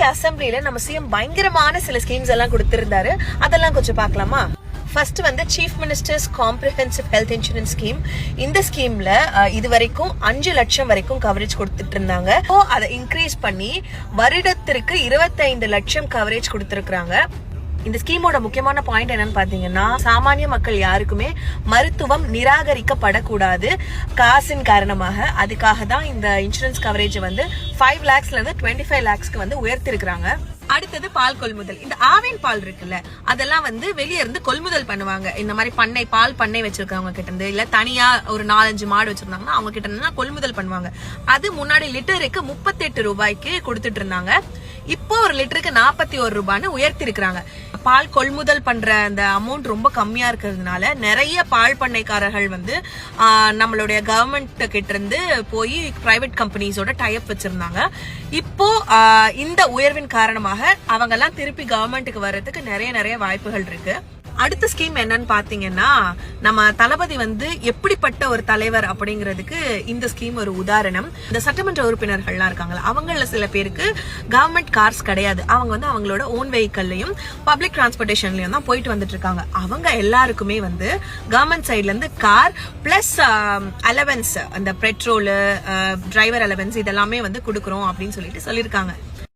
இன்னைக்கு அசெம்பிளில நம்ம சிஎம் பயங்கரமான சில ஸ்கீம்ஸ் எல்லாம் கொடுத்திருந்தாரு. அதெல்லாம் கொஞ்சம் பார்க்கலாமா? ஃபர்ஸ்ட் வந்து chief minister's comprehensive health insurance scheme. இந்த ஸ்கீம்ல இது வரைக்கும் 5 லட்சம் வரைக்கும் கவரேஜ் கொடுத்துட்டு இருந்தாங்க. அதை இன்க்ரீஸ் பண்ணி வருடத்திற்கு 25 லட்சம் கவரேஜ் கொடுத்திருக்காங்க. இந்த ஸ்கீமோட முக்கியமான பாயிண்ட் என்னன்னு பாத்தீங்கன்னா, சாமானிய மக்கள் யாருக்குமே மருத்துவம் நிராகரிக்கப்படக்கூடாது காசின் காரணமாக. அதுக்காக தான் இந்த இன்சூரன்ஸ் கவரேஜ் வந்து 5 lakhsல இருந்து 25 lakhsக்கு வந்து உயர்த்திருக்காங்க. அடுத்தது பால் கொள்முதல். இந்த ஆவின் பால் இருக்குல்ல, அதெல்லாம் வந்து வெளியே இருந்து கொள்முதல் பண்ணுவாங்க. இந்த மாதிரி பண்ணை பால் பண்ணை வச்சிருக்கவங்க கிட்ட இருந்து, இல்ல தனியா ஒரு 4-5 மாடு வச்சிருந்தாங்கன்னா அவங்க கிட்ட இருந்து கொள்முதல் பண்ணுவாங்க. அது முன்னாடி லிட்டருக்கு 38 ரூபாய்க்கு கொடுத்துட்டு இருந்தாங்க. இப்போ ஒரு லிட்டருக்கு 41 ரூபான்னு உயர்த்தி இருக்கிறாங்க. பால் கொள்முதல் பண்ற அந்த அமௌண்ட் ரொம்ப கம்மியா இருக்கிறதுனால நிறைய பால் பண்ணைக்காரர்கள் வந்து நம்மளுடைய கவர்மெண்ட் கிட்ட இருந்து போய் பிரைவேட் கம்பெனிஸோட டைப் வச்சிருந்தாங்க. இப்போ இந்த உயர்வின் காரணமாக அவங்க எல்லாம் திருப்பி கவர்மெண்ட்டுக்கு வர்றதுக்கு நிறைய வாய்ப்புகள் இருக்கு. அடுத்த ஸ்கீம் என்னன்னு பாத்தீங்கன்னா, நம்ம தளபதி வந்து எப்படிப்பட்ட ஒரு தலைவர் அப்படிங்கிறதுக்கு இந்த ஸ்கீம் ஒரு உதாரணம். இந்த சட்டமன்ற உறுப்பினர்கள்லாம் இருக்காங்களா, அவங்கள சில பேருக்கு கவர்மெண்ட் கார்ஸ் கிடையாது. அவங்க வந்து அவங்களோட ஓன் வெஹிக்கல்லையும் பப்ளிக் டிரான்ஸ்போர்டேஷன்லயும் தான் போயிட்டு வந்துட்டு இருக்காங்க. அவங்க எல்லாருக்குமே வந்து கவர்மெண்ட் சைட்ல இருந்து கார் பிளஸ் அலவன்ஸ், அந்த பெட்ரோல், டிரைவர் அலவன்ஸ் இதெல்லாமே வந்து கொடுக்குறோம் அப்படின்னு சொல்லியிருக்காங்க.